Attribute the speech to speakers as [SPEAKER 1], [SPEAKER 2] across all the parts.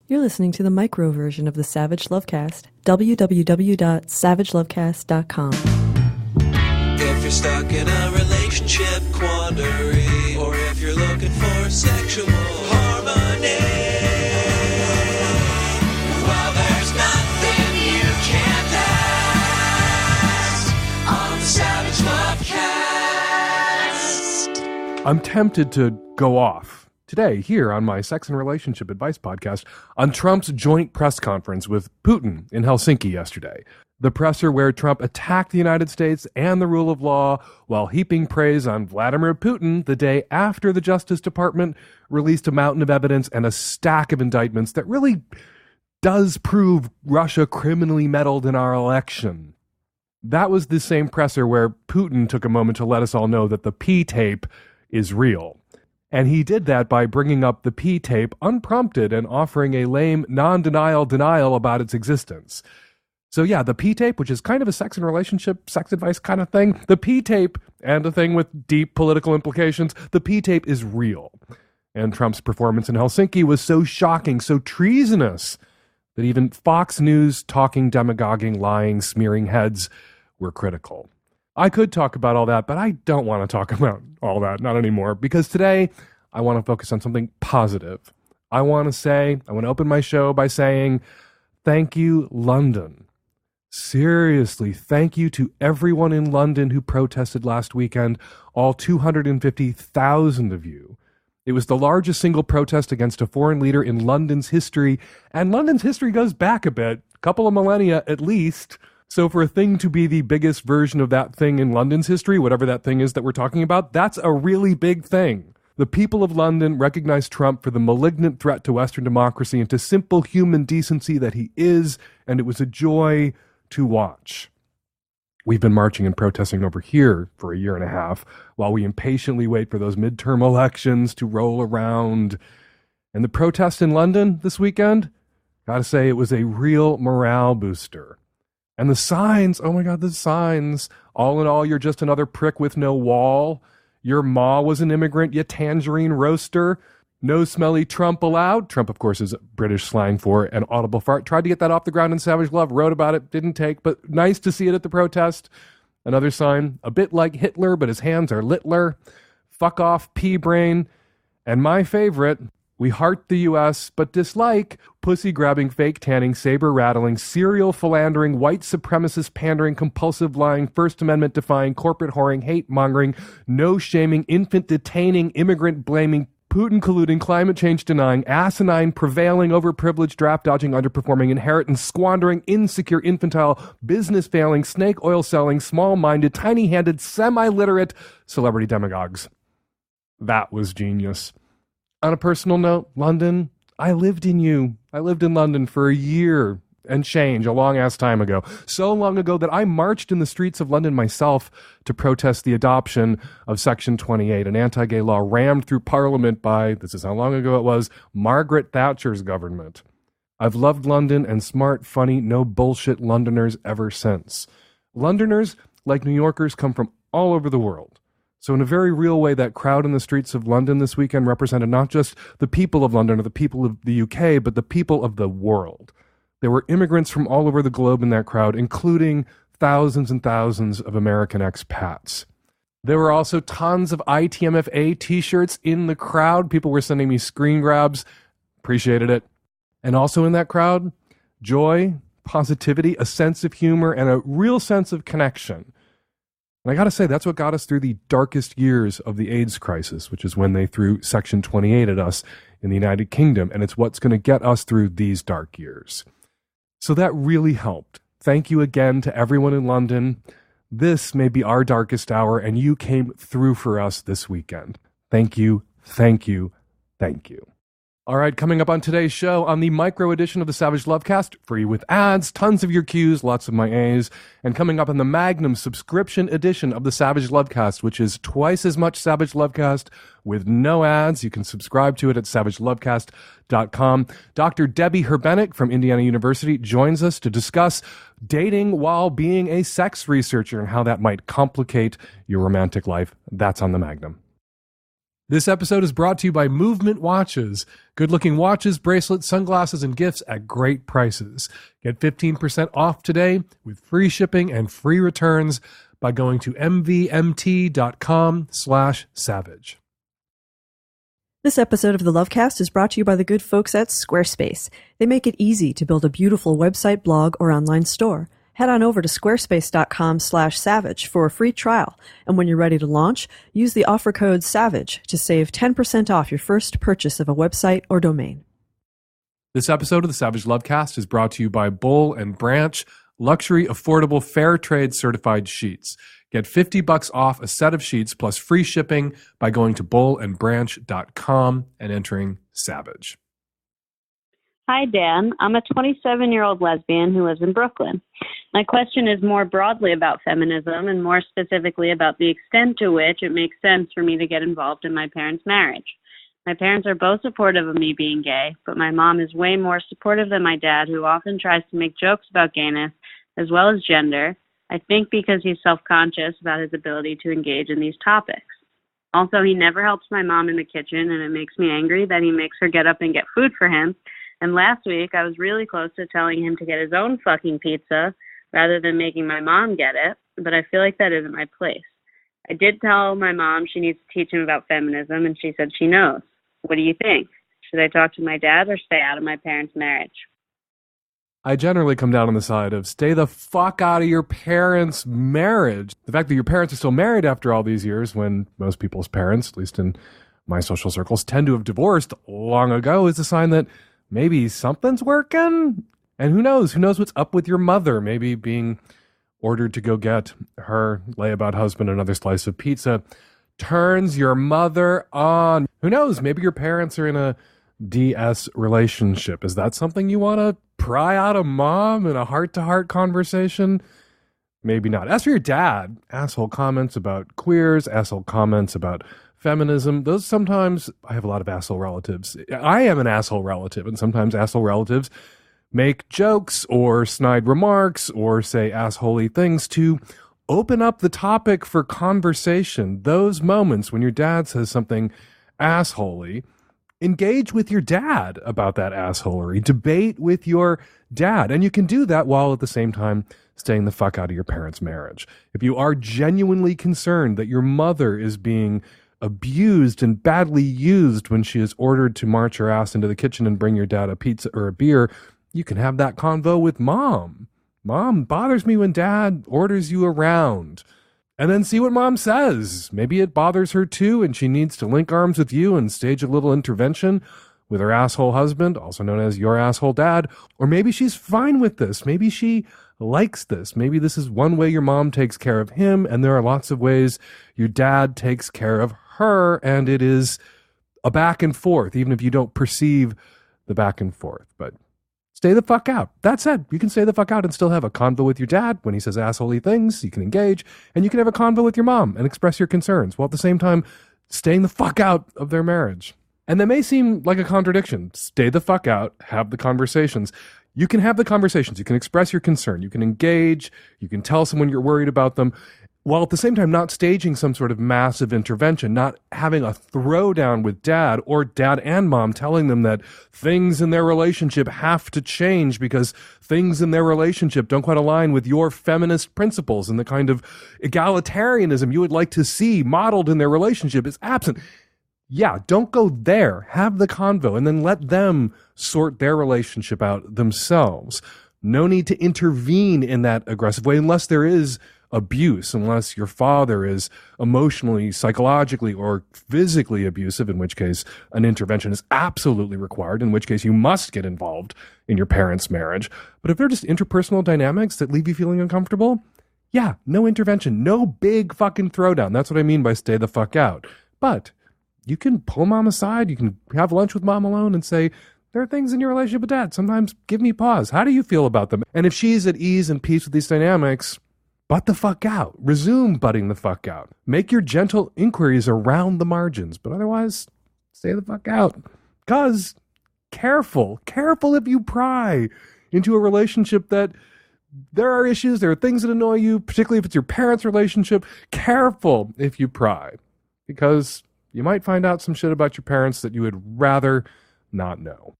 [SPEAKER 1] You're listening to the micro version of the Savage Lovecast. www.savagelovecast.com.
[SPEAKER 2] If you're stuck in a relationship quandary, or if you're looking for sexual harmony, well, there's nothing you can't ask on the Savage Lovecast.
[SPEAKER 3] I'm tempted to go off today here on my sex and relationship advice podcast on Trump's joint press conference with Putin in Helsinki yesterday. The presser where Trump attacked the United States and the rule of law while heaping praise on Vladimir Putin the day after the Justice Department released a mountain of evidence and a stack of indictments that really does prove Russia criminally meddled in our election. That was the same presser where Putin took a moment to let us all know that the P-tape is real. And he did that by bringing up the P-tape unprompted and offering a lame non-denial denial about its existence. So yeah, the P-tape, which is kind of a sex and relationship, sex advice kind of thing, the P-tape, and a thing with deep political implications, the P-tape is real. And Trump's performance in Helsinki was so shocking, so treasonous, that even Fox News talking, demagoguing, lying, smearing heads were critical. I could talk about all that, but I don't want to talk about all that, not anymore, because today I want to focus on something positive. I want to open my show by saying, thank you, London. Seriously, thank you to everyone in London who protested last weekend, all 250,000 of you. It was the largest single protest against a foreign leader in London's history, and London's history goes back a bit, a couple of millennia at least. So for a thing to be the biggest version of that thing in London's history, whatever that thing is that we're talking about, that's a really big thing. The people of London recognized Trump for the malignant threat to Western democracy and to simple human decency that he is, and it was a joy to watch. We've been marching and protesting over here for a year and a half while we impatiently wait for those midterm elections to roll around. And the protest in London this weekend, gotta say, it was a real morale booster. And the signs, oh my God, the signs. All in all, you're just another prick with no wall. Your ma was an immigrant, you tangerine roaster. No smelly Trump allowed. Trump, of course, is British slang for an audible fart. Tried to get that off the ground in Savage Love, wrote about it, didn't take, but nice to see it at the protest. Another sign, a bit like Hitler, but his hands are littler. Fuck off, pea-brain. And my favorite, we heart the U.S., but dislike pussy-grabbing, fake-tanning, saber-rattling, serial philandering, white supremacist pandering, compulsive lying, First Amendment-defying, corporate whoring, hate-mongering, no-shaming, infant-detaining, immigrant-blaming, Putin colluding, climate change denying, asinine, prevailing, overprivileged, draft dodging, underperforming, inheritance squandering, insecure, infantile, business failing, snake oil selling, small-minded, tiny-handed, semi-literate celebrity demagogues. That was genius. On a personal note, London, I lived in you. I lived in London for a year and change, a long-ass time ago. So long ago that I marched in the streets of London myself to protest the adoption of Section 28, an anti-gay law rammed through Parliament by, this is how long ago it was, Margaret Thatcher's government. I've loved London and smart, funny, no bullshit Londoners ever since. Londoners, like New Yorkers, come from all over the world. So in a very real way, that crowd in the streets of London this weekend represented not just the people of London or the people of the UK, but the people of the world. There were immigrants from all over the globe in that crowd, including thousands and thousands of American expats. There were also tons of ITMFA t-shirts in the crowd. People were sending me screen grabs. Appreciated it. And also in that crowd, joy, positivity, a sense of humor, and a real sense of connection. And I got to say, that's what got us through the darkest years of the AIDS crisis, which is when they threw Section 28 at us in the United Kingdom. And it's what's going to get us through these dark years. So that really helped. Thank you again to everyone in London. This may be our darkest hour, and you came through for us this weekend. Thank you, thank you, thank you. All right, coming up on today's show, on the micro edition of the Savage Lovecast, free with ads, tons of your Qs, lots of my As, and coming up on the Magnum subscription edition of the Savage Lovecast, which is twice as much Savage Lovecast with no ads. You can subscribe to it at savagelovecast.com. Dr. Debbie Herbenek from Indiana University joins us to discuss dating while being a sex researcher and how that might complicate your romantic life. That's on the Magnum. This episode is brought to you by Movement Watches. Good-looking watches, bracelets, sunglasses, and gifts at great prices. Get 15% off today with free shipping and free returns by going to mvmt.com/savage.
[SPEAKER 1] This episode of the Lovecast is brought to you by the good folks at Squarespace. They make it easy to build a beautiful website, blog, or online store. Head on over to squarespace.com/savage for a free trial. And when you're ready to launch, use the offer code SAVAGE to save 10% off your first purchase of a website or domain.
[SPEAKER 3] This episode of the Savage Lovecast is brought to you by Boll and Branch, luxury, affordable, fair trade certified sheets. Get $50 off a set of sheets plus free shipping by going to bollandbranch.com and entering SAVAGE.
[SPEAKER 4] Hi, Dan. I'm a 27-year-old lesbian who lives in Brooklyn. My question is more broadly about feminism and more specifically about the extent to which it makes sense for me to get involved in my parents' marriage. My parents are both supportive of me being gay, but my mom is way more supportive than my dad, who often tries to make jokes about gayness as well as gender, I think because he's self-conscious about his ability to engage in these topics. Also, he never helps my mom in the kitchen, and it makes me angry that he makes her get up and get food for him. And last week, I was really close to telling him to get his own fucking pizza rather than making my mom get it, but I feel like that isn't my place. I did tell my mom she needs to teach him about feminism, and she said she knows. What do you think? Should I talk to my dad or stay out of my parents' marriage?
[SPEAKER 3] I generally come down on the side of stay the fuck out of your parents' marriage. The fact that your parents are still married after all these years, when most people's parents, at least in my social circles, tend to have divorced long ago, is a sign that maybe something's working. And who knows what's up with your mother, maybe being ordered to go get her layabout husband another slice of pizza turns your mother on. Who knows, maybe your parents are in a DS relationship. Is that something you want to pry out of mom in a heart-to-heart conversation? Maybe not. As for your dad, asshole comments about queers, asshole comments about feminism, those sometimes, I have a lot of asshole relatives. I am an asshole relative, and sometimes asshole relatives make jokes or snide remarks or say assholey things to open up the topic for conversation. Those moments when your dad says something assholey, engage with your dad about that assholery. Debate with your dad. And you can do that while at the same time staying the fuck out of your parents' marriage. If you are genuinely concerned that your mother is being abused and badly used when she is ordered to march her ass into the kitchen and bring your dad a pizza or a beer, you can have that convo with mom. Mom, bothers me when dad orders you around. And then see what mom says. Maybe it bothers her too, and she needs to link arms with you and stage a little intervention with her asshole husband, also known as your asshole dad. Or maybe she's fine with this. Maybe she likes this. Maybe this is one way your mom takes care of him, and there are lots of ways your dad takes care of her, and it is a back and forth, even if you don't perceive the back and forth. But stay the fuck out. That said, you can stay the fuck out and still have a convo with your dad. When he says assholey things, you can engage, and you can have a convo with your mom and express your concerns, while at the same time staying the fuck out of their marriage. And that may seem like a contradiction. Stay the fuck out, have the conversations. You can have the conversations, you can express your concern, you can engage, you can tell someone you're worried about them, while at the same time not staging some sort of massive intervention, not having a throwdown with dad or dad and mom telling them that things in their relationship have to change because things in their relationship don't quite align with your feminist principles, and the kind of egalitarianism you would like to see modeled in their relationship is absent. Yeah, don't go there. Have the convo and then let them sort their relationship out themselves. No need to intervene in that aggressive way unless there is abuse, unless your father is emotionally, psychologically, or physically abusive, in which case an intervention is absolutely required, in which case you must get involved in your parents' marriage. But if they're just interpersonal dynamics that leave you feeling uncomfortable, yeah, no intervention, no big fucking throwdown. That's what I mean by stay the fuck out. But you can pull mom aside, you can have lunch with mom alone and say, there are things in your relationship with dad. Sometimes give me pause. How do you feel about them? And if she's at ease and peace with these dynamics, butt the fuck out. Resume butting the fuck out. Make your gentle inquiries around the margins, but otherwise, stay the fuck out. Because careful if you pry into a relationship that there are issues, there are things that annoy you, particularly if it's your parents' relationship. Careful if you pry, because You might find out some shit about your parents that you would rather not know.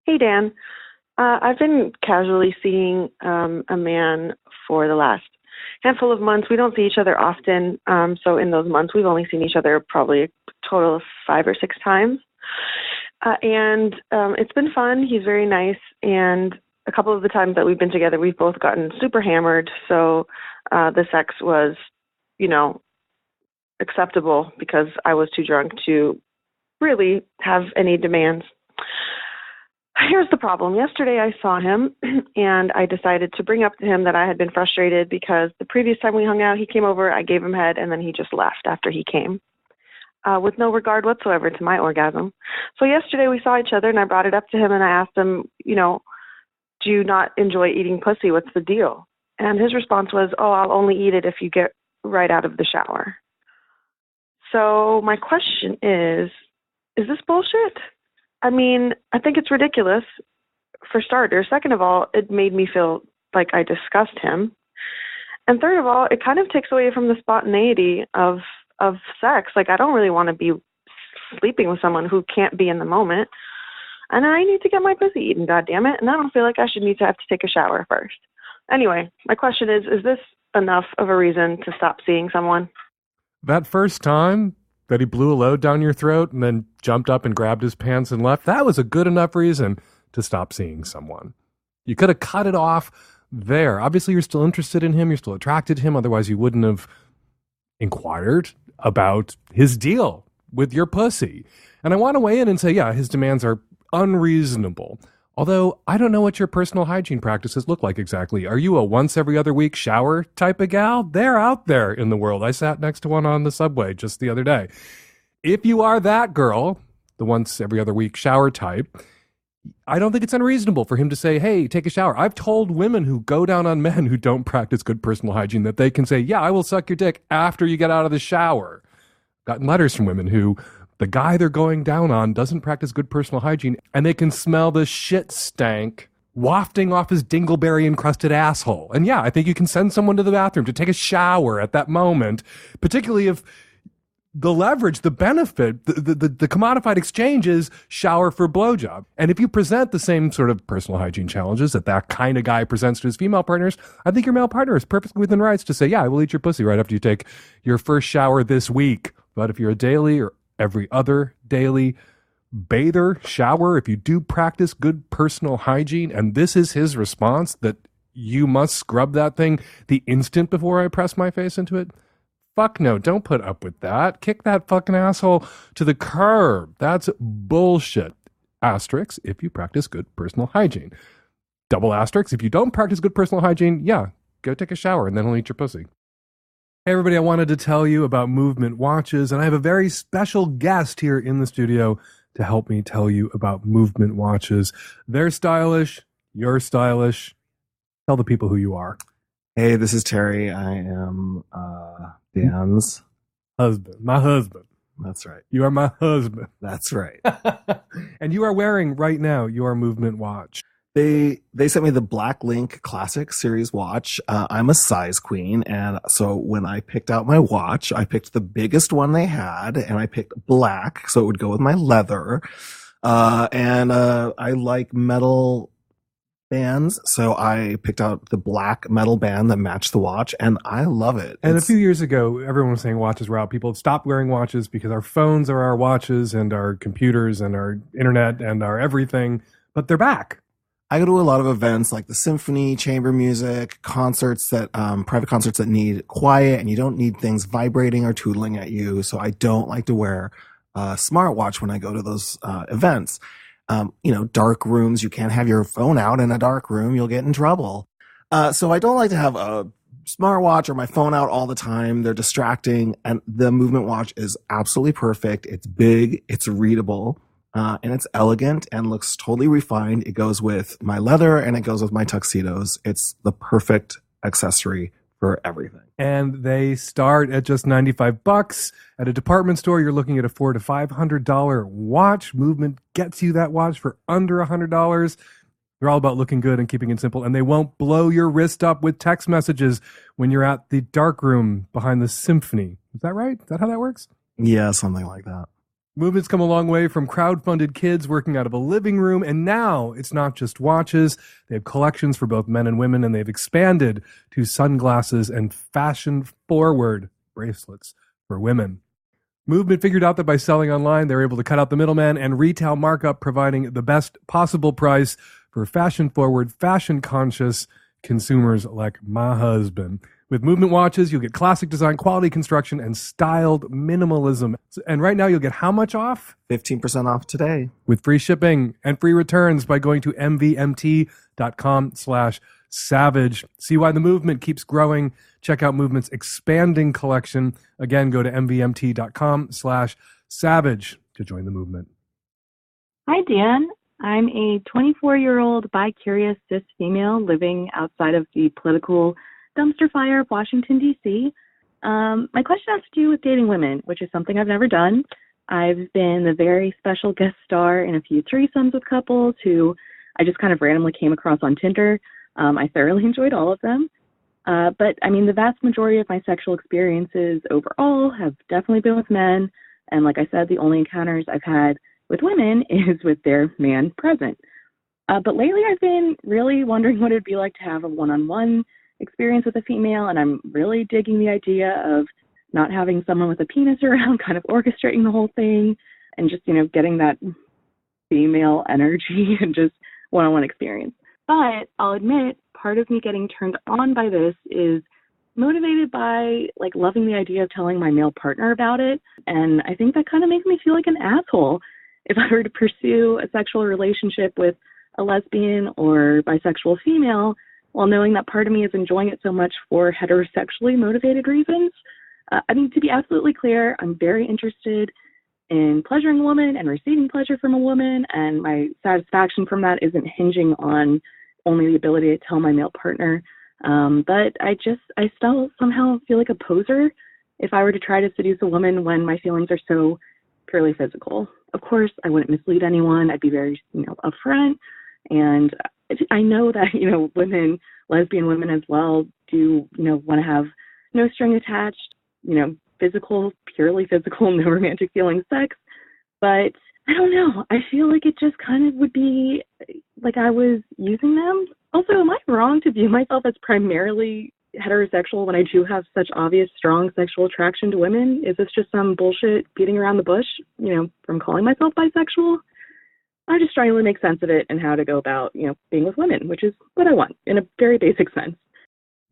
[SPEAKER 5] Hey, Dan. I've been casually seeing a man for the last handful of months. We don't see each other often, so in those months, we've only seen each other probably a total of 5 or 6 times. And it's been fun. He's very nice, and a couple of the times that we've been together, we've both gotten super hammered, so the sex was, acceptable because I was too drunk to really have any demands. Here's the problem. Yesterday I saw him and I decided to bring up to him that I had been frustrated because the previous time we hung out, he came over, I gave him head, and then he just left after he came with no regard whatsoever to my orgasm. So yesterday we saw each other and I brought it up to him and I asked him, do you not enjoy eating pussy? What's the deal? And his response was, I'll only eat it if you get right out of the shower. So my question is this bullshit? I mean, I think it's ridiculous, for starters. Second of all, it made me feel like I discussed him. And third of all, it kind of takes away from the spontaneity of sex. Like, I don't really want to be sleeping with someone who can't be in the moment. And I need to get my pussy eaten, goddammit. And I don't feel like I should need to have to take a shower first. Anyway, my question is this enough of a reason to stop seeing someone?
[SPEAKER 3] That first time that he blew a load down your throat and then jumped up and grabbed his pants and left, that was a good enough reason to stop seeing someone. You could have cut it off there. Obviously, you're still interested in him. You're still attracted to him. Otherwise, you wouldn't have inquired about his deal with your pussy. And I want to weigh in and say, yeah, his demands are unreasonable. Although I don't know what your personal hygiene practices look like exactly. Are you a once every other week shower type of gal? They're out there in the world. I sat next to one on the subway just the other day. If you are that girl, the once every other week shower type, I don't think it's unreasonable for him to say, hey, take a shower. I've told women who go down on men who don't practice good personal hygiene that they can say, yeah, I will suck your dick after you get out of the shower. Gotten letters from women who the guy they're going down on doesn't practice good personal hygiene, and they can smell the shit stank wafting off his dingleberry-encrusted asshole. And yeah, I think you can send someone to the bathroom to take a shower at that moment, particularly if the leverage, the benefit, the commodified exchange is shower for blowjob. And if you present the same sort of personal hygiene challenges that kind of guy presents to his female partners, I think your male partner is perfectly within rights to say, yeah, I will eat your pussy right after you take your first shower this week. But if you're a daily or every other daily bather, shower, if you do practice good personal hygiene, and this is his response, that you must scrub that thing the instant before I press my face into it, fuck no, don't put up with that. Kick that fucking asshole to the curb. That's bullshit. Asterisk, if you practice good personal hygiene. Double asterisk, if you don't practice good personal hygiene, yeah, go take a shower and then he'll eat your pussy. Hey everybody, I wanted to tell you about Movement Watches, and I have a very special guest here in the studio to help me tell you about Movement Watches. They're stylish, you're stylish. Tell the people who you are.
[SPEAKER 6] Hey, this is Terry. I am Dan's
[SPEAKER 3] husband. My husband.
[SPEAKER 6] That's right.
[SPEAKER 3] You are my husband.
[SPEAKER 6] That's right.
[SPEAKER 3] And you are wearing right now your Movement watch.
[SPEAKER 6] They sent me the Black Link Classic Series watch. I'm a size queen, and so when I picked out my watch, I picked the biggest one they had, and I picked black, so it would go with my leather. And I like metal bands, so I picked out the black metal band that matched the watch, and I love it.
[SPEAKER 3] And a few years ago, everyone was saying watches were out. People had stopped wearing watches because our phones are our watches, and our computers, and our internet, and our everything. But they're back.
[SPEAKER 6] I go to a lot of events like the symphony, chamber music, concerts that private concerts that need quiet and you don't need things vibrating or tootling at you. So I don't like to wear a smartwatch when I go to those events. Dark rooms, you can't have your phone out in a dark room. You'll get in trouble. So I don't like to have a smartwatch or my phone out all the time. They're distracting. And the Movement watch is absolutely perfect. It's big. It's readable. And it's elegant and looks totally refined. It goes with my leather and it goes with my tuxedos. It's the perfect accessory for everything.
[SPEAKER 3] And they start at just $95. At a department store, you're looking at a $400 to $500 watch. Movement gets you that watch for under $100. They're all about looking good and keeping it simple. And they won't blow your wrist up with text messages when you're at the dark room behind the symphony. Is that right? Is that how that works?
[SPEAKER 6] Yeah, something like that.
[SPEAKER 3] Movement's come a long way from crowd-funded kids working out of a living room, and now it's not just watches. They have collections for both men and women, and they've expanded to sunglasses and fashion-forward bracelets for women. Movement figured out that by selling online, they're able to cut out the middleman and retail markup, providing the best possible price for fashion-forward, fashion-conscious consumers like my husband. With Movement watches, you'll get classic design, quality construction, and styled minimalism. And right now, you'll get how much off?
[SPEAKER 6] 15% off today.
[SPEAKER 3] With free shipping and free returns by going to mvmt.com/savage. See why the movement keeps growing. Check out Movement's expanding collection. Again, go to mvmt.com/savage to join the movement.
[SPEAKER 7] Hi, Dan. I'm a 24-year-old bi-curious cis female living outside of the political dumpster fire of Washington, D.C. My question has to do with dating women, which is something I've never done. I've been the very special guest star in a few threesomes with couples who I just kind of randomly came across on Tinder. I thoroughly enjoyed all of them. But I mean, the vast majority of my sexual experiences overall have definitely been with men. And like I said, the only encounters I've had with women is with their man present. But lately I've been really wondering what it'd be like to have a one-on-one experience with a female, and I'm really digging the idea of not having someone with a penis around kind of orchestrating the whole thing and just, getting that female energy and just one-on-one experience. But I'll admit, part of me getting turned on by this is motivated by loving the idea of telling my male partner about it. And I think that kind of makes me feel like an asshole if I were to pursue a sexual relationship with a lesbian or bisexual female while knowing that part of me is enjoying it so much for heterosexually motivated reasons. To be absolutely clear, I'm very interested in pleasuring a woman and receiving pleasure from a woman, and my satisfaction from that isn't hinging on only the ability to tell my male partner. But I still somehow feel like a poser if I were to try to seduce a woman when my feelings are so purely physical. Of course, I wouldn't mislead anyone. I'd be very, upfront. And I know that, women, lesbian women as well, do, want to have no string attached, physical, purely physical, no romantic feeling sex. But I don't know. I feel like it just kind of would be like I was using them. Also, am I wrong to view myself as primarily heterosexual when I do have such obvious, strong sexual attraction to women? Is this just some bullshit beating around the bush, from calling myself bisexual? I'm just trying to make sense of it and how to go about, being with women, which is what I want in a very basic sense.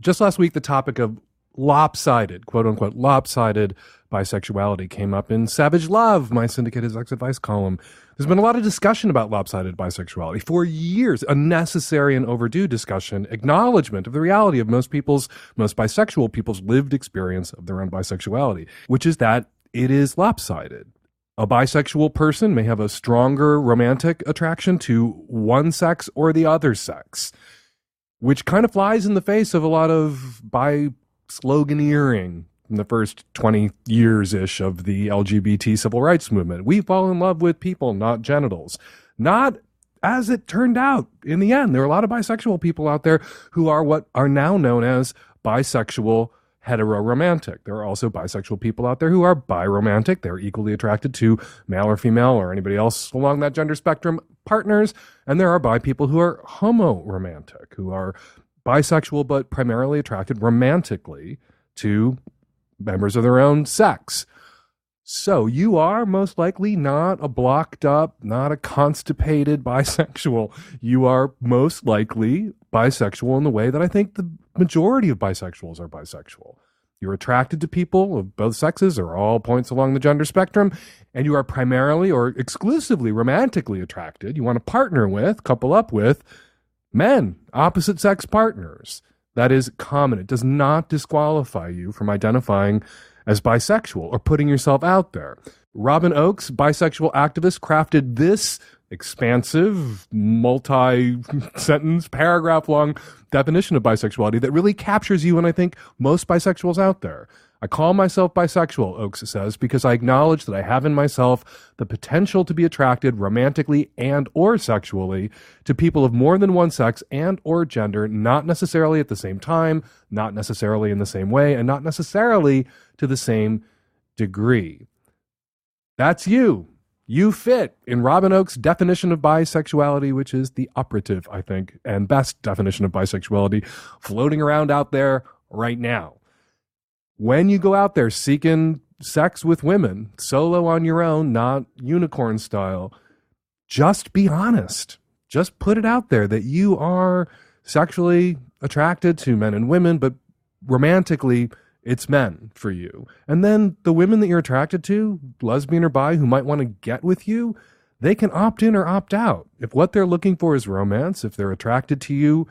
[SPEAKER 3] Just last week, the topic of lopsided, quote unquote, lopsided bisexuality came up in Savage Love, my syndicated sex advice column. There's been a lot of discussion about lopsided bisexuality for years, a necessary and overdue discussion, acknowledgement of the reality of most bisexual people's lived experience of their own bisexuality, which is that it is lopsided. A bisexual person may have a stronger romantic attraction to one sex or the other sex, which kind of flies in the face of a lot of bi-sloganeering in the first 20 years-ish of the LGBT civil rights movement. We fall in love with people, not genitals. Not as it turned out. In the end, there are a lot of bisexual people out there who are what are now known as bisexual heteroromantic. There are also bisexual people out there who are biromantic. They're equally attracted to male or female or anybody else along that gender spectrum partners. And there are bi people who are homoromantic, who are bisexual but primarily attracted romantically to members of their own sex. So you are most likely not a blocked up, not a constipated bisexual. You are most likely bisexual in the way that I think the majority of bisexuals are bisexual. You're attracted to people of both sexes or all points along the gender spectrum, and you are primarily or exclusively romantically attracted. You want to partner with, couple up with men, opposite sex partners. That is common. It does not disqualify you from identifying as bisexual or putting yourself out there. Robin Oakes, bisexual activist, crafted this expansive, multi-sentence, paragraph-long definition of bisexuality that really captures you and I think most bisexuals out there. I call myself bisexual, Oakes says, because I acknowledge that I have in myself the potential to be attracted romantically and or sexually to people of more than one sex and or gender, not necessarily at the same time, not necessarily in the same way, and not necessarily to the same degree. That's you. You fit in Robin Oak's definition of bisexuality, which is the operative, I think, and best definition of bisexuality floating around out there right now. When you go out there seeking sex with women, solo on your own, not unicorn style, just be honest. Just put it out there that you are sexually attracted to men and women, but romantically, it's men for you. And then the women that you're attracted to, lesbian or bi, who might want to get with you, they can opt in or opt out. If what they're looking for is romance, if they're attracted to you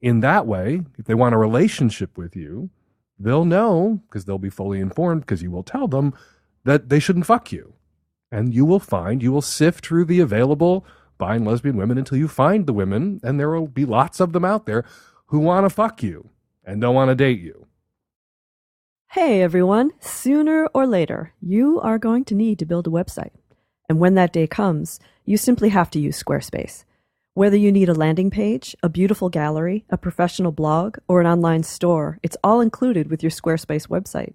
[SPEAKER 3] in that way, if they want a relationship with you, they'll know, because they'll be fully informed, because you will tell them that they shouldn't fuck you. And you will sift through the available bi and lesbian women until you find the women, and there will be lots of them out there who want to fuck you and don't want to date you.
[SPEAKER 1] Hey everyone, sooner or later, you are going to need to build a website. And when that day comes, you simply have to use Squarespace. Whether you need a landing page, a beautiful gallery, a professional blog, or an online store, it's all included with your Squarespace website.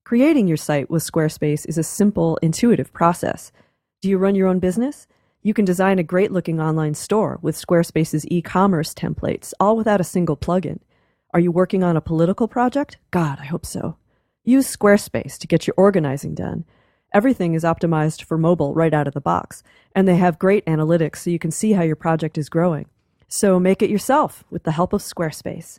[SPEAKER 1] Creating your site with Squarespace is a simple, intuitive process. Do you run your own business? You can design a great-looking online store with Squarespace's e-commerce templates, all without a single plugin. Are you working on a political project? God, I hope so. Use Squarespace to get your organizing done. Everything is optimized for mobile right out of the box, and they have great analytics so you can see how your project is growing. So make it yourself with the help of Squarespace.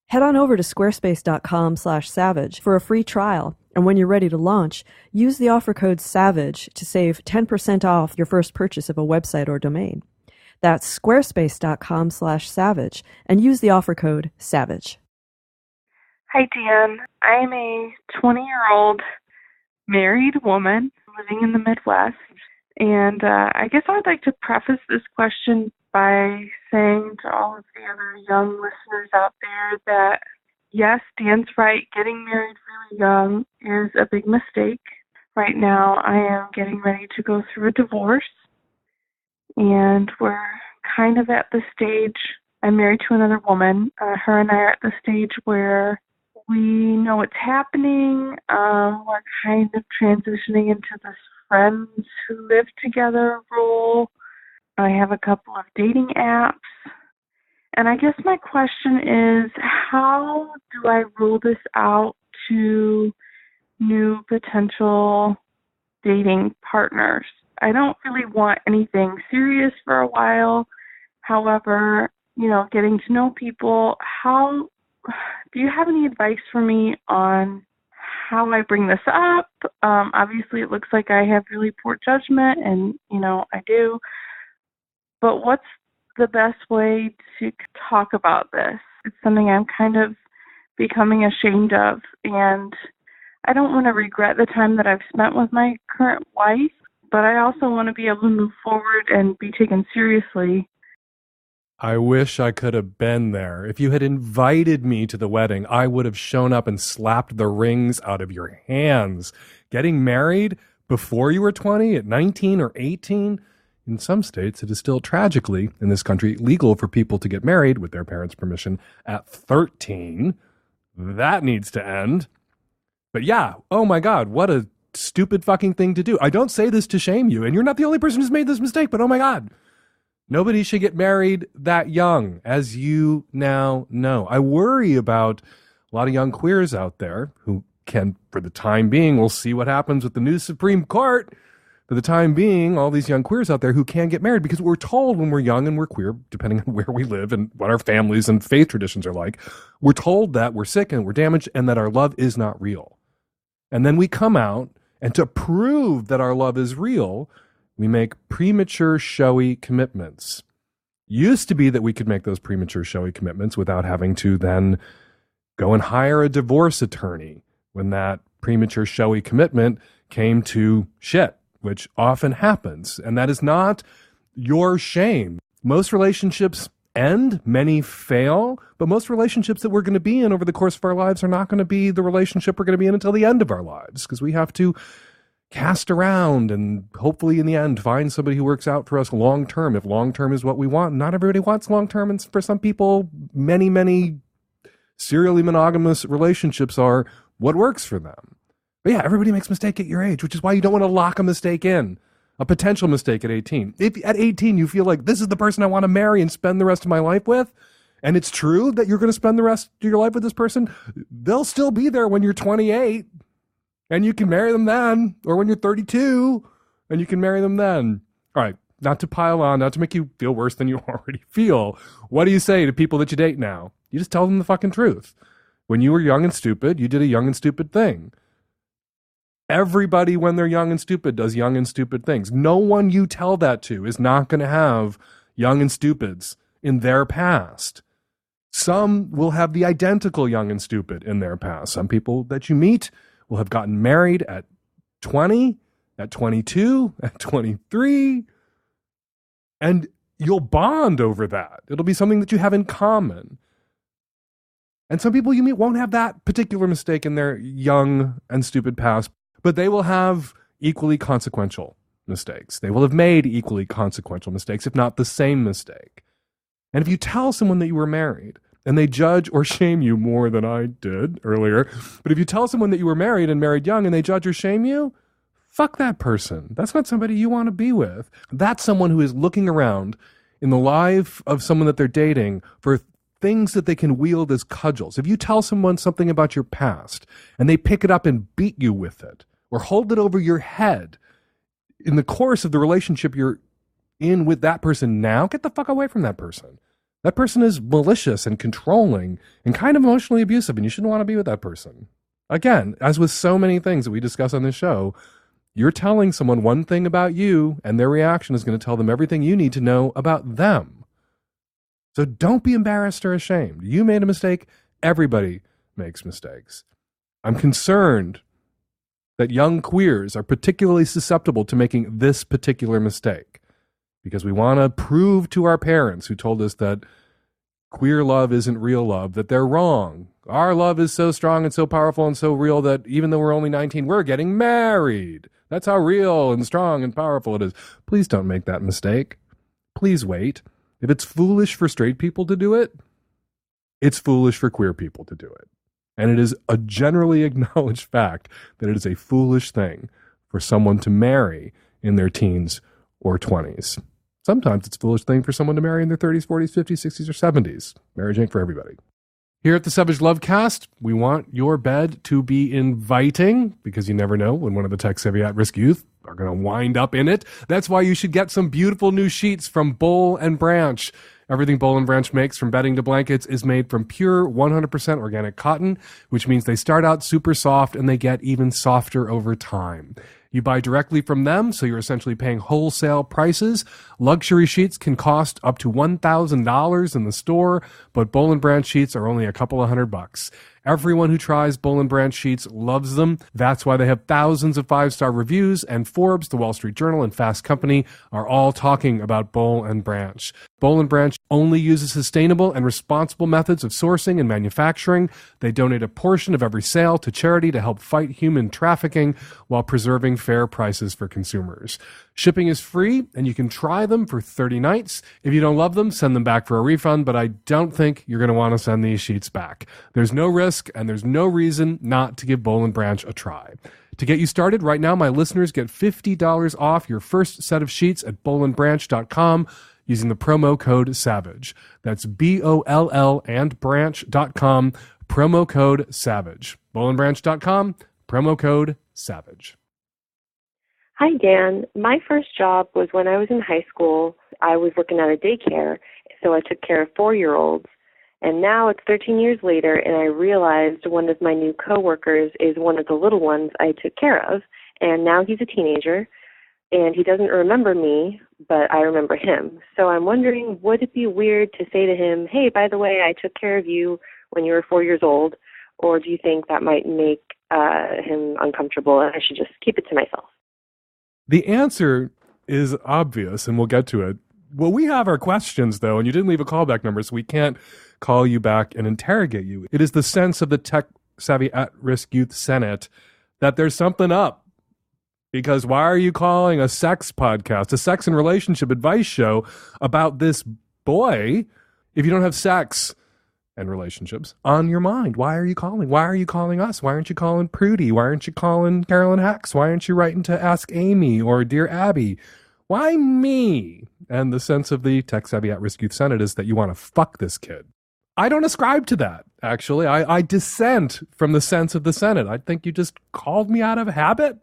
[SPEAKER 1] Head on over to squarespace.com/savage for a free trial, and when you're ready to launch, use the offer code SAVAGE to save 10% off your first purchase of a website or domain. That's squarespace.com/savage, and use the offer code SAVAGE.
[SPEAKER 8] Hi, Dan. I'm a 20-year-old married woman living in the Midwest, and I guess I would like to preface this question by saying to all of the other young listeners out there that, yes, Dan's right, getting married really young is a big mistake. Right now, I am getting ready to go through a divorce, and we're kind of at the stage, I'm married to another woman. Her and I are at the stage where we know what's happening. We're kind of transitioning into this friends who live together role. I have a couple of dating apps. And I guess my question is, how do I roll this out to new potential dating partners? I don't really want anything serious for a while. However, getting to know people, do you have any advice for me on how I bring this up? Obviously, it looks like I have really poor judgment, and, I do. But what's the best way to talk about this? It's something I'm kind of becoming ashamed of, and I don't want to regret the time that I've spent with my current wife, but I also want to be able to move forward and be taken seriously.
[SPEAKER 3] I wish I could have been there. If you had invited me to the wedding, I would have shown up and slapped the rings out of your hands. Getting married before you were 20, at 19 or 18, in some states, it is still tragically, in this country, legal for people to get married with their parents' permission at 13. That needs to end. But yeah, oh my God, what a stupid fucking thing to do. I don't say this to shame you, and you're not the only person who's made this mistake, but oh my God. Nobody should get married that young, as you now know. I worry about a lot of young queers out there who can, for the time being, we'll see what happens with the new Supreme Court. For the time being, all these young queers out there who can get married, because we're told when we're young and we're queer, depending on where we live and what our families and faith traditions are like, we're told that we're sick and we're damaged and that our love is not real. And then we come out, and to prove that our love is real, we make premature, showy commitments. Used to be that we could make those premature, showy commitments without having to then go and hire a divorce attorney when that premature, showy commitment came to shit, which often happens. And that is not your shame. Most relationships end, many fail, but most relationships that we're going to be in over the course of our lives are not going to be the relationship we're going to be in until the end of our lives, because we have to cast around and hopefully in the end find somebody who works out for us long term, if long term is what we want. Not everybody wants long term, and for some people, many serially monogamous relationships are what works for them. But yeah, everybody makes a mistake at your age, which is why you don't want to lock a mistake in, a potential mistake at 18. If at 18 you feel like this is the person I want to marry and spend the rest of my life with, and it's true that you're going to spend the rest of your life with this person, they'll still be there when you're 28, and you can marry them then, or when you're 32, and you can marry them then. All right, not to pile on, not to make you feel worse than you already feel. What do you say to people that you date now? You just tell them the fucking truth. When you were young and stupid, you did a young and stupid thing. Everybody, when they're young and stupid, does young and stupid things. No one you tell that to is not going to have young and stupids in their past. Some will have the identical young and stupid in their past. Some people that you meet will have gotten married at 20, at 22, at 23, and you'll bond over that. It'll be something that you have in common. And some people you meet won't have that particular mistake in their young and stupid past, but they will have equally consequential mistakes. They will have made equally consequential mistakes, if not the same mistake. And if you tell someone that you were married and they judge or shame you more than I did earlier, but if you tell someone that you were married and married young and they judge or shame you, fuck that person. That's not somebody you want to be with. That's someone who is looking around in the life of someone that they're dating for things that they can wield as cudgels. If you tell someone something about your past and they pick it up and beat you with it or hold it over your head in the course of the relationship you're in with that person now, get the fuck away from that person. That person is malicious and controlling and kind of emotionally abusive, and you shouldn't want to be with that person. Again, as with so many things that we discuss on this show, you're telling someone one thing about you, and their reaction is going to tell them everything you need to know about them. So don't be embarrassed or ashamed. You made a mistake. Everybody makes mistakes. I'm concerned that young queers are particularly susceptible to making this particular mistake because we want to prove to our parents who told us that queer love isn't real love, that they're wrong. Our love is so strong and so powerful and so real that even though we're only 19, we're getting married. That's how real and strong and powerful it is. Please don't make that mistake. Please wait. If it's foolish for straight people to do it, it's foolish for queer people to do it. And it is a generally acknowledged fact that it is a foolish thing for someone to marry in their teens or 20s. Sometimes it's a foolish thing for someone to marry in their 30s, 40s, 50s, 60s, or 70s. Marriage ain't for everybody. Here at the Savage Lovecast, we want your bed to be inviting because you never know when one of the tech-savvy at-risk youth are going to wind up in it. That's why you should get some beautiful new sheets from Boll and Branch. Everything Boll and Branch makes, from bedding to blankets, is made from pure 100% organic cotton, which means they start out super soft and they get even softer over time. You buy directly from them, so you're essentially paying wholesale prices. Luxury sheets can cost up to $1,000 in the store, but Boll and Branch sheets are only a couple of $100. Everyone who tries Boll and Branch sheets loves them. That's why they have thousands of 5-star reviews, and Forbes, The Wall Street Journal, and Fast Company are all talking about Boll and Branch. Boll and Branch only uses sustainable and responsible methods of sourcing and manufacturing. They donate a portion of every sale to charity to help fight human trafficking while preserving fair prices for consumers. Shipping is free, and you can try them for 30 nights. If you don't love them, send them back for a refund, but I don't think you're going to want to send these sheets back. There's no risk, and there's no reason not to give Boll and Branch a try. To get you started, right now, my listeners get $50 off your first set of sheets at bollandbranch.com using the promo code SAVAGE. That's BOLL and branch.com, promo code SAVAGE. bollandbranch.com, promo code SAVAGE.
[SPEAKER 9] Hi, Dan. My first job was when I was in high school. I was working at a daycare, so I took care of 4-year-olds. And now it's 13 years later, and I realized one of my new coworkers is one of the little ones I took care of. And now he's a teenager, and he doesn't remember me, but I remember him. So I'm wondering, would it be weird to say to him, hey, by the way, I took care of you when you were 4 years old? Or do you think that might make him uncomfortable and I should just keep it to myself?
[SPEAKER 3] The answer is obvious, and we'll get to it. Well, we have our questions, though, and you didn't leave a callback number, so we can't call you back and interrogate you. It is the sense of the tech-savvy at-risk youth Senate that there's something up. Because why are you calling a sex podcast, a sex and relationship advice show about this boy if you don't have sex and relationships on your mind. Why are you calling? Why are you calling us? Why aren't you calling Prudy? Why aren't you calling Carolyn Hex? Why aren't you writing to Ask Amy or Dear Abby? Why me? And the sense of the tech-savvy at-risk youth Senate is that you want to fuck this kid. I don't ascribe to that, actually. I dissent from the sense of the Senate. I think you just called me out of habit.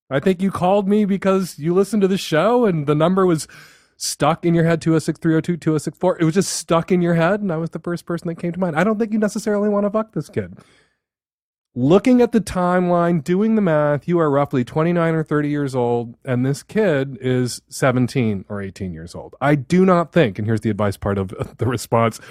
[SPEAKER 3] I think you called me because you listened to the show and the number was stuck in your head, 206-302-2064. It was just stuck in your head, and I was the first person that came to mind. I don't think you necessarily want to fuck this kid. Looking at the timeline, doing the math, you are roughly 29 or 30 years old, and this kid is 17 or 18 years old. I do not think, and here's the advice part of the response,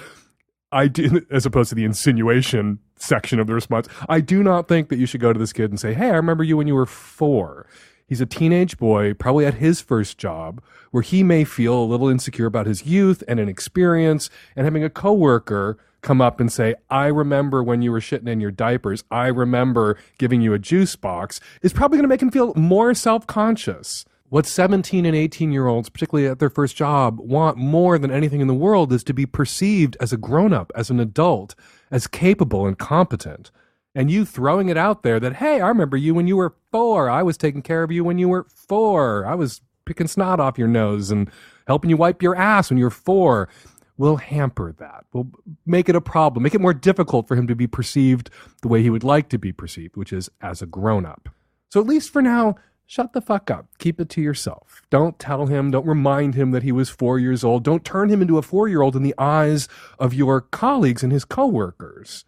[SPEAKER 3] I do, as opposed to the insinuation section of the response, I do not think that you should go to this kid and say, hey, I remember you when you were 4. He's a teenage boy, probably at his first job, where he may feel a little insecure about his youth and inexperience, and having a coworker come up and say, I remember when you were shitting in your diapers, I remember giving you a juice box, is probably going to make him feel more self-conscious. What 17 and 18-year-olds, particularly at their first job, want more than anything in the world is to be perceived as a grown-up, as an adult, as capable and competent. And you throwing it out there that, hey, I remember you when you were 4. I was taking care of you when you were 4. I was picking snot off your nose and helping you wipe your ass when you were 4. Will hamper that. Will make it a problem. Make it more difficult for him to be perceived the way he would like to be perceived, which is as a grown-up. So at least for now, shut the fuck up. Keep it to yourself. Don't tell him. Don't remind him that he was 4 years old. Don't turn him into a 4-year-old in the eyes of your colleagues and his coworkers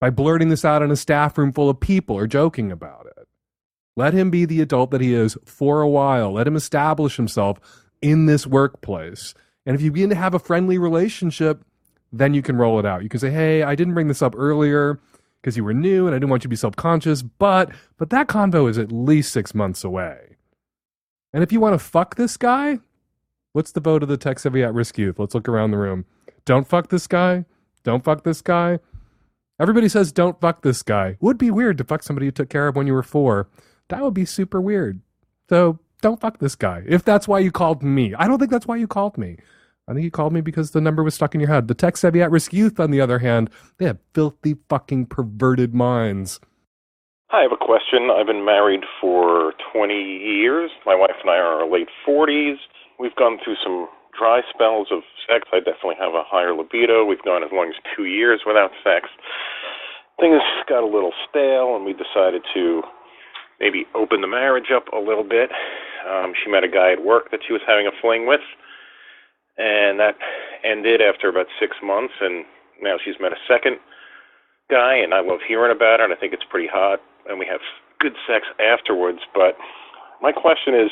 [SPEAKER 3] by blurting this out in a staff room full of people or joking about it. Let him be the adult that he is for a while. Let him establish himself in this workplace. And if you begin to have a friendly relationship, then you can roll it out. You can say, hey, I didn't bring this up earlier because you were new and I didn't want you to be self-conscious, but that convo is at least 6 months away. And if you want to fuck this guy, what's the vote of the tech-savvy at-risk youth? Let's look around the room. Don't fuck this guy. Don't fuck this guy. Everybody says don't fuck this guy. Would be weird to fuck somebody you took care of when you were 4. That would be super weird. So don't fuck this guy. If that's why you called me. I don't think that's why you called me. I think you called me because the number was stuck in your head. The tech-savvy at-risk youth, on the other hand, they have filthy fucking perverted minds.
[SPEAKER 10] Hi, I have a question. I've been married for 20 years. My wife and I are in our late 40s. We've gone through some dry spells of sex. I definitely have a higher libido. We've gone as long as 2 years without sex. Things got a little stale, and we decided to maybe open the marriage up a little bit. She met a guy at work that she was having a fling with, and that ended after about 6 months, and now she's met a second guy, and I love hearing about her, and I think it's pretty hot, and we have good sex afterwards. But my question is,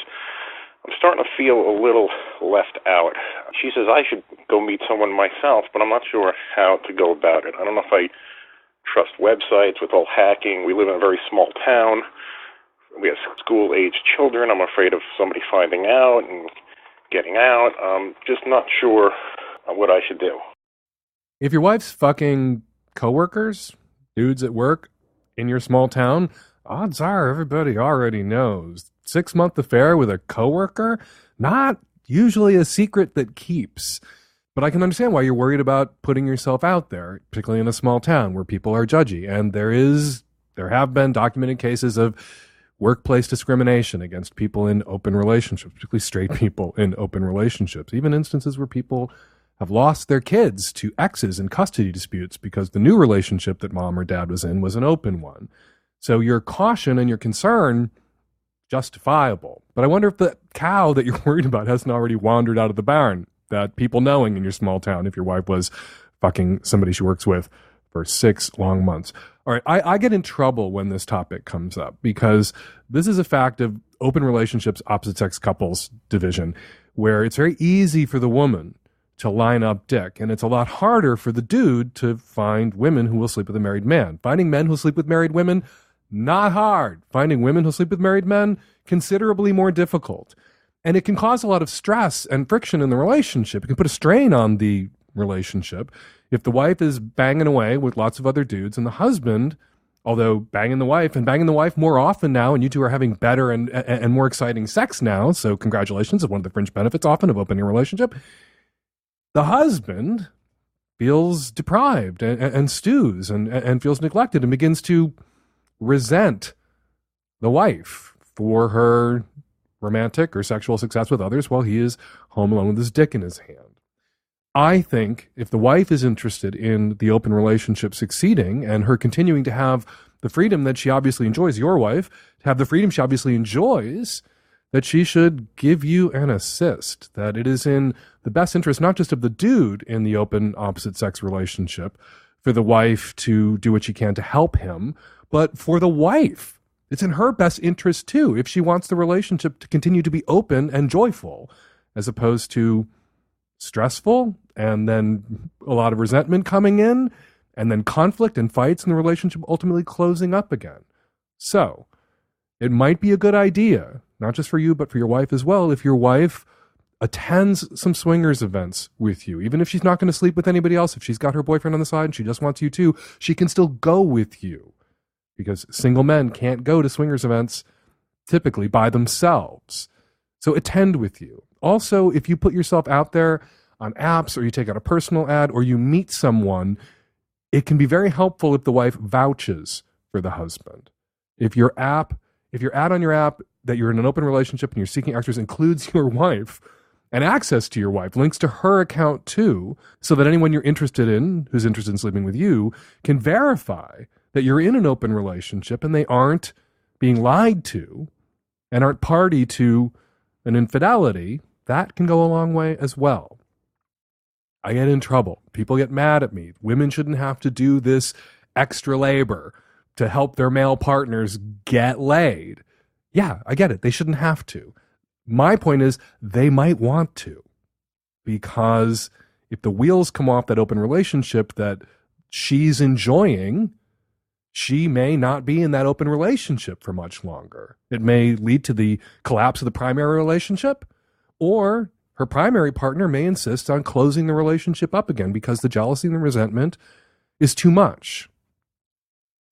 [SPEAKER 10] I'm starting to feel a little left out. She says I should go meet someone myself, but I'm not sure how to go about it. I don't know if I trust websites with all hacking. We live in a very small town. We have school-aged children. I'm afraid of somebody finding out and getting out. I'm just not sure what I should do.
[SPEAKER 3] If your wife's fucking coworkers, dudes at work in your small town, odds are everybody already knows. 6-month affair with a coworker, not usually a secret that keeps. But I can understand why you're worried about putting yourself out there, particularly in a small town where people are judgy. And there have been documented cases of workplace discrimination against people in open relationships, particularly straight people in open relationships. Even instances where people have lost their kids to exes in custody disputes because the new relationship that mom or dad was in was an open one. So your caution and your concern, justifiable. But I wonder if the cow that you're worried about hasn't already wandered out of the barn, that people knowing in your small town if your wife was fucking somebody she works with for 6 long months. All right, I get in trouble when this topic comes up because this is a fact of open relationships, opposite sex couples division, where it's very easy for the woman to line up dick, and it's a lot harder for the dude to find women who will sleep with a married man. Finding men who sleep with married women, not hard. Finding women who sleep with married men, considerably more difficult. And it can cause a lot of stress and friction in the relationship. It can put a strain on the relationship. If the wife is banging away with lots of other dudes and the husband, although banging the wife more often now, and you two are having better and more exciting sex now, so congratulations, it's one of the fringe benefits often of opening a relationship. The husband feels deprived and stews and feels neglected and begins to resent the wife for her romantic or sexual success with others while he is home alone with his dick in his hand. I think if the wife is interested in the open relationship succeeding and her continuing to have the freedom that she obviously enjoys, your wife, to have the freedom she obviously enjoys, that she should give you an assist, that it is in the best interest, not just of the dude in the open opposite sex relationship, for the wife to do what she can to help him, but for the wife. It's in her best interest too, if she wants the relationship to continue to be open and joyful, as opposed to stressful, and then a lot of resentment coming in, and then conflict and fights, and the relationship ultimately closing up again. So, it might be a good idea, not just for you, but for your wife as well, if your wife attends some swingers events with you. Even if she's not going to sleep with anybody else, if she's got her boyfriend on the side and she just wants you too, she can still go with you. Because single men can't go to swingers events typically by themselves. So attend with you. Also, if you put yourself out there on apps, or you take out a personal ad, or you meet someone, it can be very helpful if the wife vouches for the husband. If your ad on your app that you're in an open relationship and you're seeking extras includes your wife and access to your wife, links to her account too, so that anyone you're interested in, who's interested in sleeping with you, can verify that you're in an open relationship and they aren't being lied to and aren't party to an infidelity, that can go a long way as well. I get in trouble. People get mad at me. Women shouldn't have to do this extra labor to help their male partners get laid. Yeah, I get it. They shouldn't have to. My point is they might want to, because if the wheels come off that open relationship that she's enjoying, she may not be in that open relationship for much longer. It may lead to the collapse of the primary relationship, or her primary partner may insist on closing the relationship up again because the jealousy and the resentment is too much.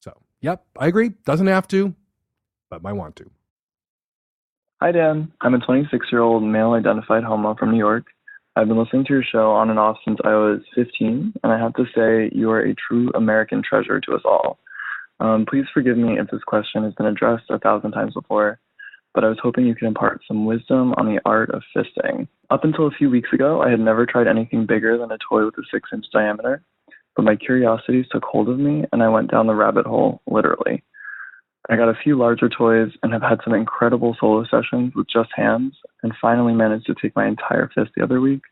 [SPEAKER 3] So, yep, I agree. Doesn't have to, but might want to.
[SPEAKER 11] Hi, Dan. I'm a 26-year-old male-identified homo from New York. I've been listening to your show on and off since I was 15, and I have to say you are a true American treasure to us all. Please forgive me if this question has been addressed 1,000 times before, but I was hoping you could impart some wisdom on the art of fisting. Up until a few weeks ago, I had never tried anything bigger than a toy with a 6-inch diameter, but my curiosities took hold of me, and I went down the rabbit hole, literally. I got a few larger toys and have had some incredible solo sessions with just hands, and finally managed to take my entire fist the other week.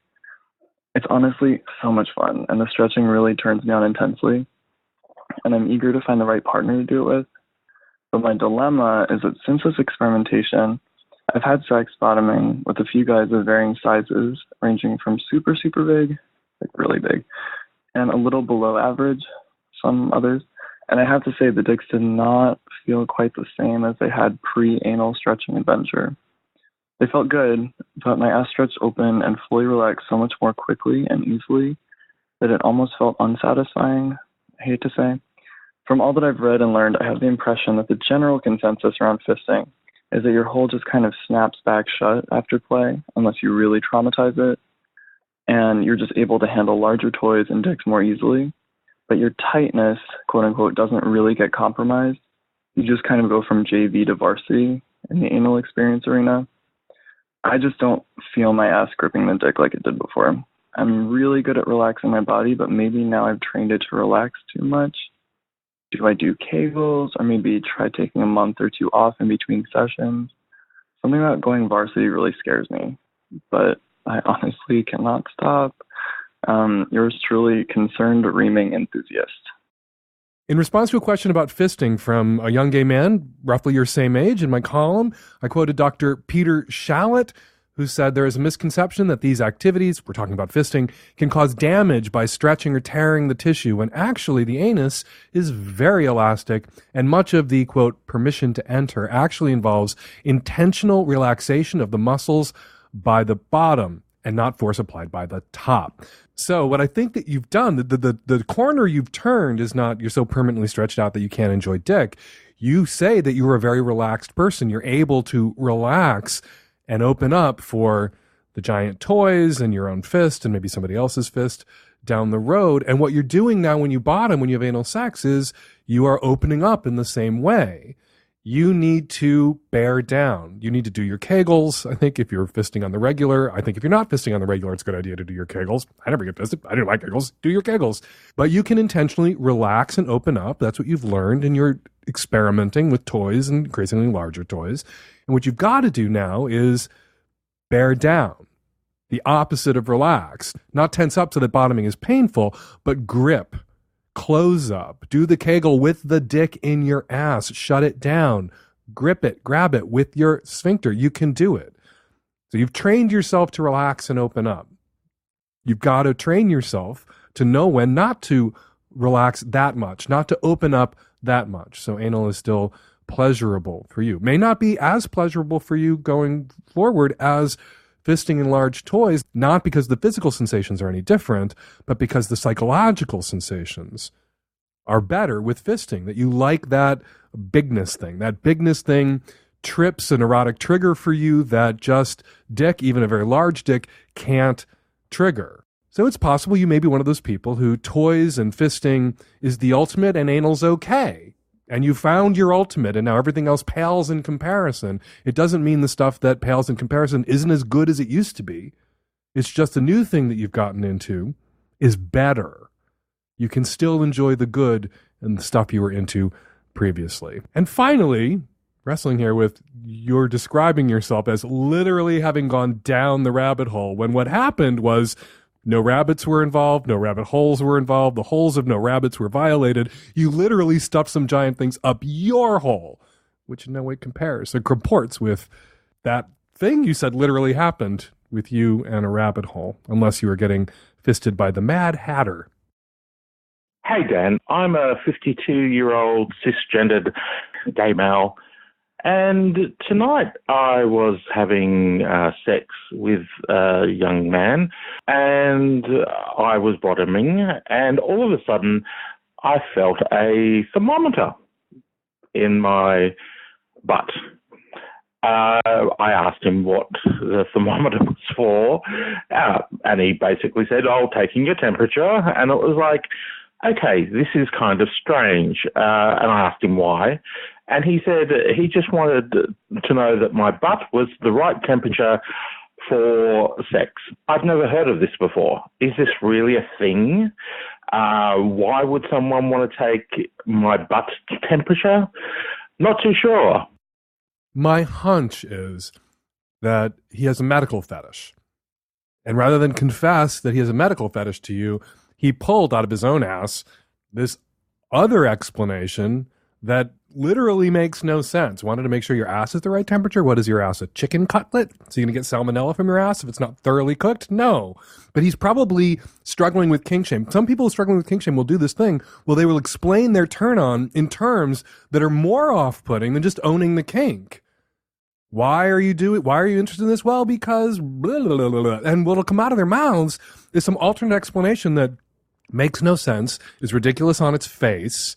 [SPEAKER 11] It's honestly so much fun, and the stretching really turns me on intensely, and I'm eager to find the right partner to do it with. But my dilemma is that since this experimentation, I've had sex bottoming with a few guys of varying sizes, ranging from super, super big, like really big, and a little below average, some others. And I have to say the dicks did not feel quite the same as they had pre-anal stretching adventure. They felt good, but my ass stretched open and fully relaxed so much more quickly and easily that it almost felt unsatisfying, I hate to say. From all that I've read and learned, I have the impression that the general consensus around fisting is that your hole just kind of snaps back shut after play, unless you really traumatize it, and you're just able to handle larger toys and dicks more easily. But your tightness, quote unquote, doesn't really get compromised. You just kind of go from JV to varsity in the anal experience arena. I just don't feel my ass gripping the dick like it did before. I'm really good at relaxing my body, but maybe now I've trained it to relax too much. Do I do Kegels, or maybe try taking a month or two off in between sessions? Something about going varsity really scares me, but I honestly cannot stop. Yours truly, concerned reaming enthusiast.
[SPEAKER 3] In response to a question about fisting from a young gay man, roughly your same age, in my column, I quoted Dr. Peter Shallett, who said there is a misconception that these activities, we're talking about fisting, can cause damage by stretching or tearing the tissue, when actually the anus is very elastic, and much of the, quote, permission to enter actually involves intentional relaxation of the muscles by the bottom and not force applied by the top. So what I think that you've done, the corner you've turned is not you're so permanently stretched out that you can't enjoy dick. You say that you're a very relaxed person. You're able to relax and open up for the giant toys and your own fist and maybe somebody else's fist down the road. And what you're doing now when you bottom, when you have anal sex, is you are opening up in the same way. You need to bear down. You need to do your Kegels. I think if you're fisting on the regular, I think if you're not fisting on the regular, it's a good idea to do your Kegels. I never get fisted. I do my Kegels. Do your Kegels. But you can intentionally relax and open up. That's what you've learned, and you're experimenting with toys and increasingly larger toys. And what you've got to do now is bear down. The opposite of relax. Not tense up so that bottoming is painful, but grip. Close up. Do the Kegel with the dick in your ass. Shut it down. Grip it. Grab it with your sphincter. You can do it. So you've trained yourself to relax and open up. You've got to train yourself to know when not to relax that much, not to open up that much. So anal is still pleasurable for you. May not be as pleasurable for you going forward as fisting in large toys, not because the physical sensations are any different, but because the psychological sensations are better with fisting, that you like that bigness thing. That bigness thing trips an erotic trigger for you that just dick, even a very large dick, can't trigger. So it's possible you may be one of those people who toys and fisting is the ultimate and anal's okay. And you found your ultimate, and now everything else pales in comparison. It doesn't mean the stuff that pales in comparison isn't as good as it used to be. It's just the new thing that you've gotten into is better. You can still enjoy the good and the stuff you were into previously. And finally, wrestling here with you're describing yourself as literally having gone down the rabbit hole when what happened was no rabbits were involved, no rabbit holes were involved, the holes of no rabbits were violated. You literally stuffed some giant things up your hole, which in no way compares. It comports with that thing you said literally happened with you and a rabbit hole, unless you were getting fisted by the Mad Hatter.
[SPEAKER 12] Hey, Dan. I'm a 52-year-old cisgendered gay male. And tonight I was having sex with a young man, and I was bottoming, and all of a sudden I felt a thermometer in my butt. I asked him what the thermometer was for, and he basically said, "Oh, taking your temperature," and it was like, okay, this is kind of strange. And I asked him why. And he said he just wanted to know that my butt was the right temperature for sex. I've never heard of this before. Is this really a thing? Why would someone want to take my butt temperature? Not too sure.
[SPEAKER 3] My hunch is that he has a medical fetish. And rather than confess that he has a medical fetish to you, he pulled out of his own ass this other explanation that literally makes no sense. Wanted to make sure your ass is the right temperature. What is your ass, a chicken cutlet? So you're going to get salmonella from your ass if it's not thoroughly cooked? No. But he's probably struggling with kink shame. Some people struggling with kink shame will do this thing. Well, they will explain their turn on in terms that are more off-putting than just owning the kink. Why are you interested in this? Well, because blah, blah, blah, blah. And what'll come out of their mouths is some alternate explanation that makes no sense, is ridiculous on its face,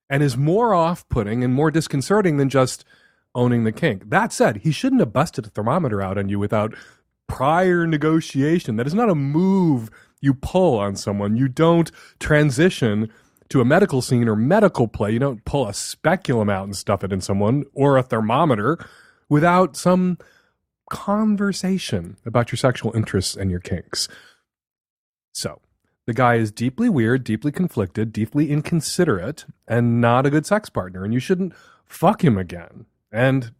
[SPEAKER 3] and is more off-putting and more disconcerting than just owning the kink. That said, he shouldn't have busted a thermometer out on you without prior negotiation. That is not a move you pull on someone. You don't transition to a medical scene or medical play. You don't pull a speculum out and stuff it in someone, or a thermometer, without some conversation about your sexual interests and your kinks. So, the guy is deeply weird, deeply conflicted, deeply inconsiderate, and not a good sex partner, and you shouldn't fuck him again. And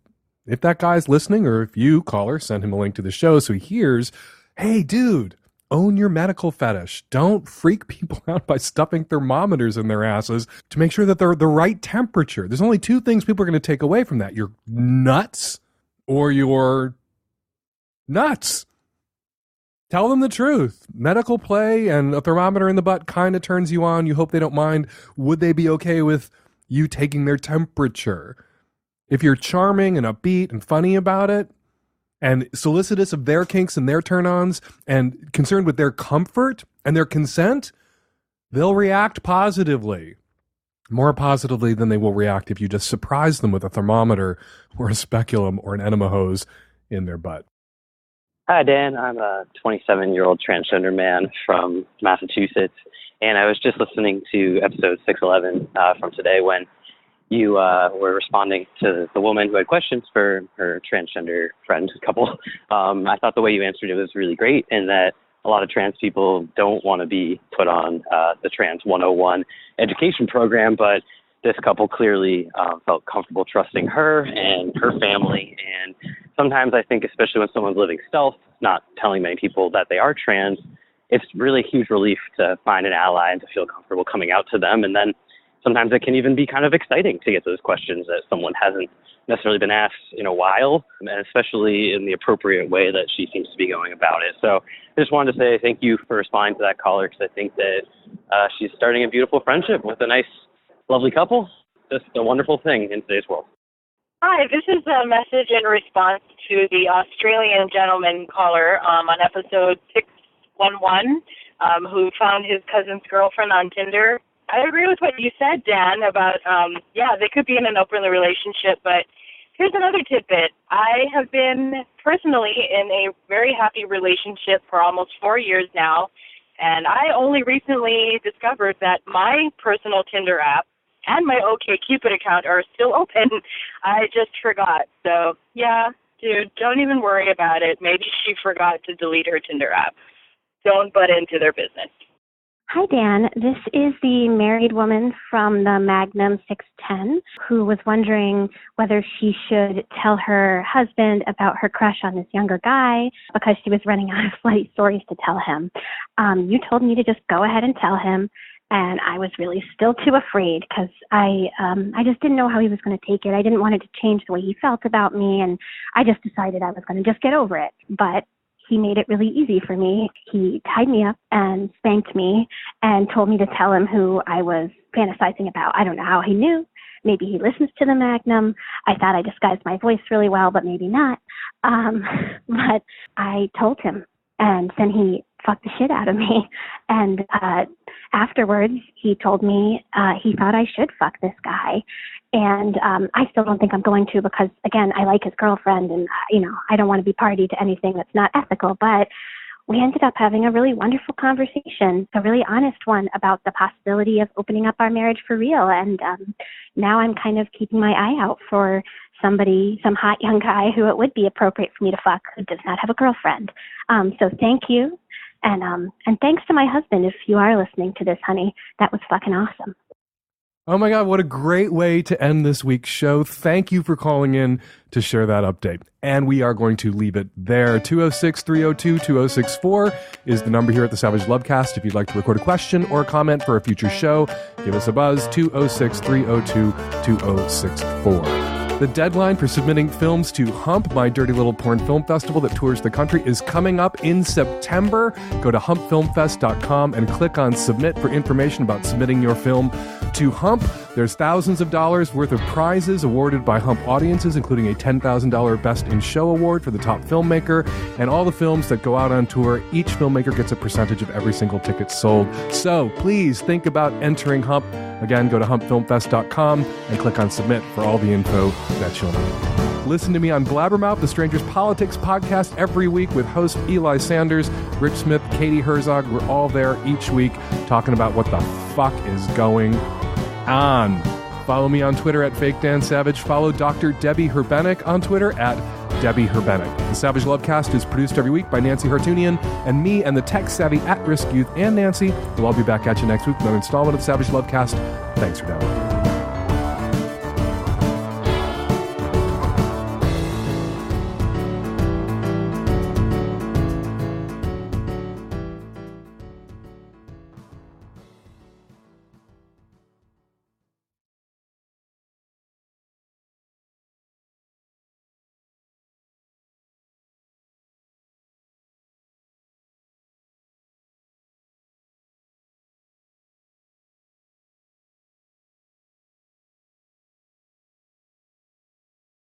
[SPEAKER 3] if that guy's listening, or if you, caller, send him a link to the show so he hears, hey, dude, own your medical fetish. Don't freak people out by stuffing thermometers in their asses to make sure that they're the right temperature. There's only two things people are going to take away from that. Your nuts or your nuts. Tell them the truth. Medical play and a thermometer in the butt kind of turns you on. You hope they don't mind. Would they be okay with you taking their temperature? If you're charming and upbeat and funny about it, and solicitous of their kinks and their turn-ons, and concerned with their comfort and their consent, they'll react positively. More positively than they will react if you just surprise them with a thermometer or a speculum or an enema hose in their butt.
[SPEAKER 13] Hi, Dan. I'm a 27-year-old transgender man from Massachusetts, and I was just listening to episode 611 from today when you were responding to the woman who had questions for her transgender friend couple. I thought the way you answered it was really great, and that a lot of trans people don't want to be put on the Trans 101 education program, but this couple clearly felt comfortable trusting her and her family. And sometimes I think, especially when someone's living stealth, not telling many people that they are trans, it's really a huge relief to find an ally and to feel comfortable coming out to them. And then sometimes it can even be kind of exciting to get those questions that someone hasn't necessarily been asked in a while, and especially in the appropriate way that she seems to be going about it. So I just wanted to say thank you for responding to that caller, because I think that she's starting a beautiful friendship with a nice, lovely couple. Just a wonderful thing in today's world.
[SPEAKER 14] Hi, this is a message in response to the Australian gentleman caller on episode 611 who found his cousin's girlfriend on Tinder. I agree with what you said, Dan, about, they could be in an open relationship, but here's another tidbit. I have been personally in a very happy relationship for almost 4 years now, and I only recently discovered that my personal Tinder app and my OkCupid account are still open. I just forgot. So, yeah, dude, don't even worry about it. Maybe she forgot to delete her Tinder app. Don't butt into their business.
[SPEAKER 15] Hi, Dan. This is the married woman from the Magnum 610 who was wondering whether she should tell her husband about her crush on this younger guy because she was running out of funny stories to tell him. You told me to just go ahead and tell him, and I was really still too afraid because I just didn't know how he was going to take it. I didn't want it to change the way he felt about me, and I just decided I was going to just get over it. But he made it really easy for me. He tied me up and spanked me and told me to tell him who I was fantasizing about. I don't know how he knew. Maybe he listens to the Magnum. I thought I disguised my voice really well, but maybe not. But I told him, and then he fucked the shit out of me. And afterwards, he told me he thought I should fuck this guy. And I still don't think I'm going to because, again, I like his girlfriend and, I don't want to be party to anything that's not ethical. But we ended up having a really wonderful conversation, a really honest one about the possibility of opening up our marriage for real. And now I'm kind of keeping my eye out for somebody, some hot young guy who it would be appropriate for me to fuck who does not have a girlfriend. So thank you. And thanks to my husband, if you are listening to this, honey. That was fucking awesome.
[SPEAKER 3] Oh my God, what a great way to end this week's show. Thank you for calling in to share that update. And we are going to leave it there. 206-302-2064 is the number here at the Savage Lovecast. If you'd like to record a question or a comment for a future show, give us a buzz, 206-302-2064. The deadline for submitting films to Hump, my dirty little porn film festival that tours the country, is coming up in September. Go to humpfilmfest.com and click on Submit for information about submitting your film to Hump. There's thousands of dollars worth of prizes awarded by Hump audiences, including a $10,000 Best in Show award for the top filmmaker. And all the films that go out on tour, each filmmaker gets a percentage of every single ticket sold. So please think about entering Hump. Again, go to humpfilmfest.com and click on Submit for all the info that you'll need. Listen to me on Blabbermouth, the Strangers Politics podcast, every week with host Eli Sanders, Rich Smith, Katie Herzog. We're all there each week talking about what the fuck is going on. Follow me on Twitter at FakeDanSavage. Follow Dr. Debbie Herbenek on Twitter at Debbie Herbenek. The Savage Lovecast is produced every week by Nancy Hartunian and me and the tech-savvy at-risk youth and Nancy. We'll all be back at you next week with another installment of the Savage Lovecast. Thanks for downloading.